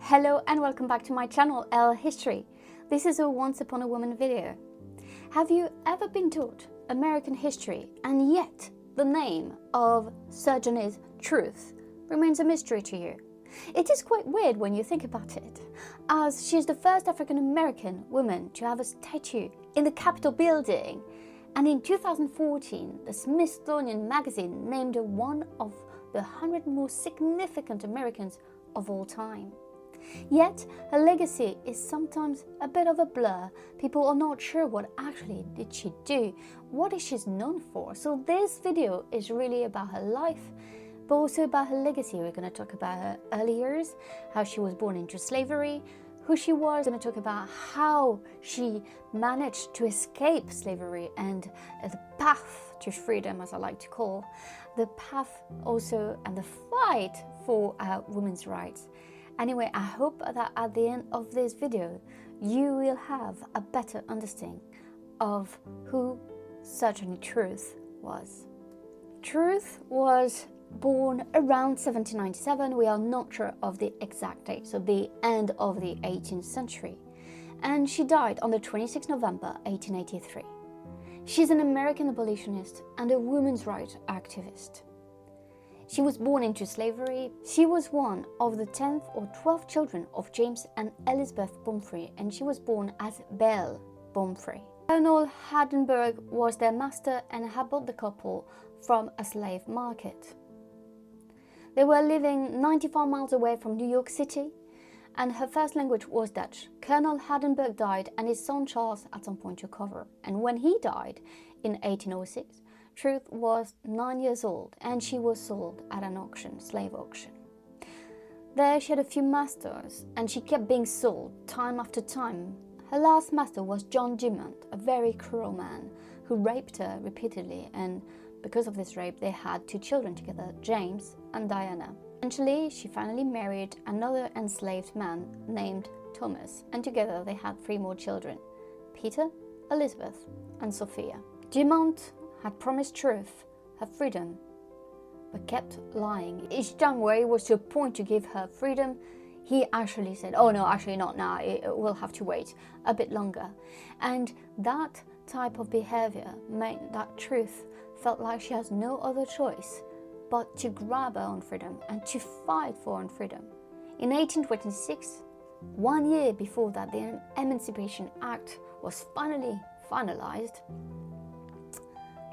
Hello and welcome back to my channel, ElleHistory. This is a Once Upon a Woman video. Have you ever been taught American history and yet the name of Sojourner Truth remains a mystery to you? It is quite weird when you think about it, as she is the first African American woman to have a statue in the Capitol building, and in 2014 the Smithsonian magazine named her one of the 100 most significant Americans of all time. Yet, her legacy is sometimes a bit of a blur. People are not sure what actually did she do, what is she known for. So this video is really about her life, but also about her legacy. We're going to talk about her early years, how she was born into slavery, who she was. We're going to talk about how she managed to escape slavery and the path to freedom, as I like to call, the path also and the fight for women's rights. Anyway, I hope that at the end of this video, you will have a better understanding of who Sojourner Truth was. Truth was born around 1797. We are not sure of the exact date, so the end of the 18th century. And she died on the 26th November 1883. She's an American abolitionist and a women's rights activist. She was born into slavery. She was one of the 10th or 12th children of James and Elizabeth Pumphrey, and she was born as Belle Pumphrey. Colonel Hardenberg was their master and had bought the couple from a slave market. They were living 94 miles away from New York City, and her first language was Dutch. Colonel Hardenberg died, and his son Charles at some point took over. And when he died in 1806, Truth was 9 years old, and she was sold at an auction, slave auction. There she had a few masters, and she kept being sold time after time. Her last master was John Dumont, a very cruel man who raped her repeatedly, and because of this rape they had 2 children together, James and Diana. Eventually she finally married another enslaved man named Thomas, and together they had 3 more children, Peter, Elizabeth and Sophia. Dumont had promised Truth her freedom, but kept lying. Each time where it was to a point to give her freedom, he actually said, oh no, actually not now, we'll have to wait a bit longer. And that type of behavior made that Truth felt like she has no other choice but to grab her own freedom and to fight for her own freedom. In 1826, 1 year before that the Emancipation Act was finally finalized,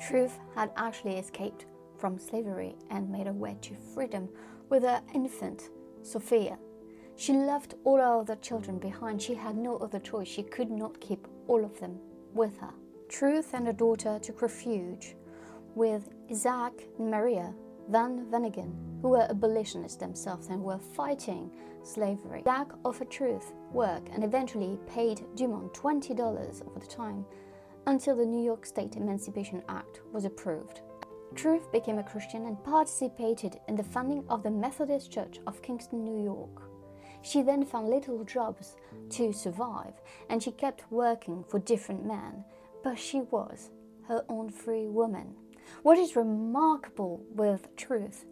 Truth had actually escaped from slavery and made her way to freedom with her infant, Sophia. She left all her other children behind. She had no other choice. She could not keep all of them with her. Truth and her daughter took refuge with Isaac and Maria Van Vanagen, who were abolitionists themselves and were fighting slavery. Isaac offered Truth work and eventually paid Dumont $20 over the time, until the New York State Emancipation Act was approved. Truth became a Christian and participated in the funding of the Methodist Church of Kingston, New York. She then found little jobs to survive, and she kept working for different men, but she was her own free woman. What is remarkable with Truth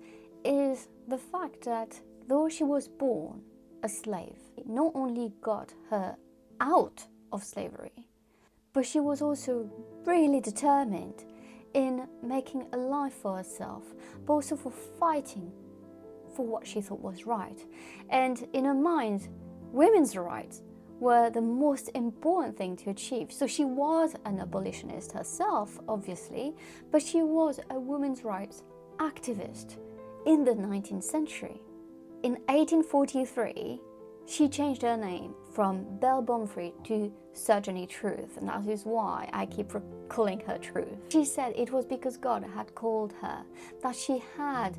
is the fact that though she was born a slave, it not only got her out of slavery, but she was also really determined in making a life for herself, but also for fighting for what she thought was right. And in her mind, women's rights were the most important thing to achieve. So she was an abolitionist herself, obviously, but she was a women's rights activist in the 19th century. In 1843, she changed her name from Belle Pumphrey to Sojourner Truth, and that is why I keep calling her Truth. She said it was because God had called her, that she had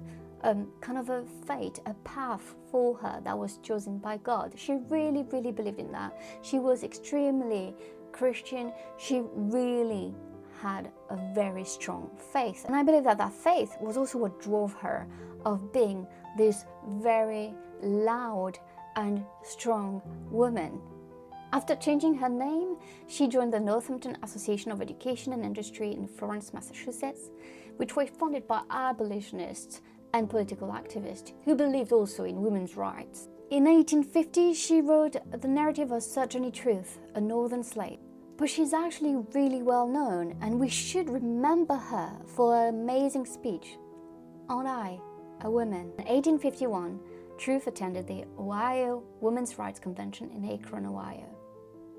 kind of a fate, a path for her that was chosen by God. She really, really believed in that. She was extremely Christian. She really had a very strong faith. And I believe that that faith was also what drove her of being this very loud and strong woman. After changing her name, she joined the Northampton Association of Education and Industry in Florence, Massachusetts, which was founded by abolitionists and political activist who believed also in women's rights. In 1850, she wrote the narrative of Sojourner Truth, a northern slave. But she's actually really well known, and we should remember her for her amazing speech, "Aren't I a woman?" In 1851, Truth attended the Ohio Women's Rights Convention in Akron, Ohio.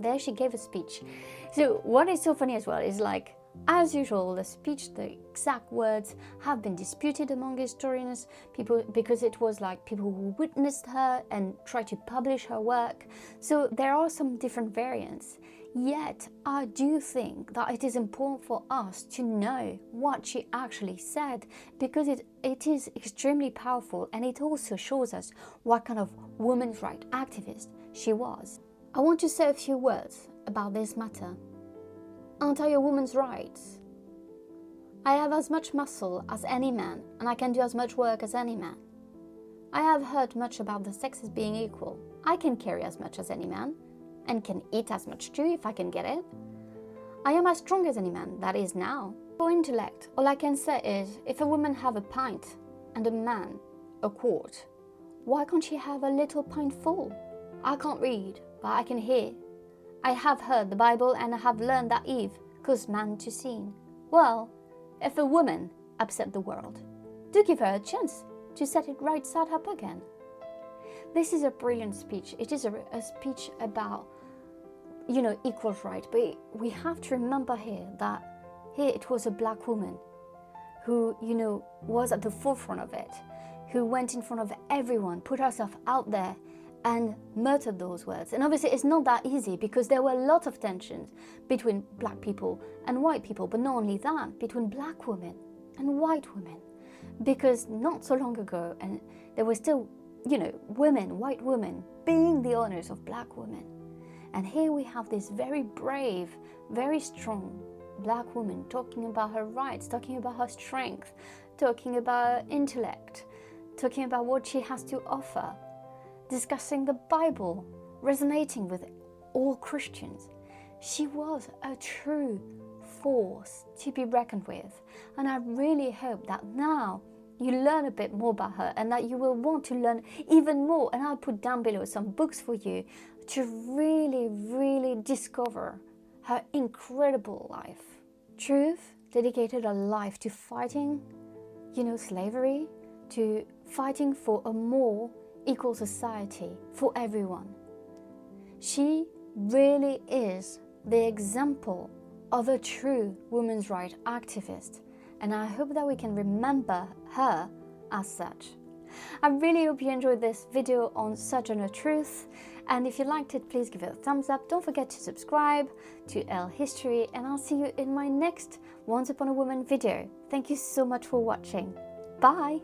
There she gave a speech. So what is so funny as well is, like, as usual, the speech, the exact words have been disputed among historians, because it was like people who witnessed her and tried to publish her work. So there are some different variants. Yet I do think that it is important for us to know what she actually said, because it is extremely powerful, and it also shows us what kind of women's rights activist she was. I want to say a few words about this matter. Aren't I a woman's rights? I have as much muscle as any man, and I can do as much work as any man. I have heard much about the sexes being equal. I can carry as much as any man, and can eat as much too if I can get it. I am as strong as any man, that is now. For intellect, all I can say is, if a woman have a pint and a man a quart, why can't she have a little pint full? I can't read, but I can hear. I have heard the Bible, and I have learned that Eve caused man to sin. Well, if a woman upset the world, do give her a chance to set it right side up again. This is a brilliant speech. It is a speech about, equal rights. But we have to remember here that here it was a black woman who, was at the forefront of it, who went in front of everyone, put herself out there, and muttered those words. And obviously it's not that easy, because there were a lot of tensions between black people and white people, but not only that, between black women and white women. Because not so long ago, and there were still, women, white women, being the owners of black women. And here we have this very brave, very strong black woman talking about her rights, talking about her strength, talking about her intellect, talking about what she has to offer, discussing the Bible, resonating with all Christians. She was a true force to be reckoned with. And I really hope that now you learn a bit more about her, and that you will want to learn even more. And I'll put down below some books for you to really, really discover her incredible life. Truth dedicated her life to fighting, slavery, to fighting for a more equal society for everyone. She really is the example of a true women's rights activist, and I hope that we can remember her as such. I really hope you enjoyed this video on Sojourner Truth, and if you liked it, please give it a thumbs up. Don't forget to subscribe to ElleHistory, and I'll see you in my next Once Upon a Woman video. Thank you so much for watching. Bye!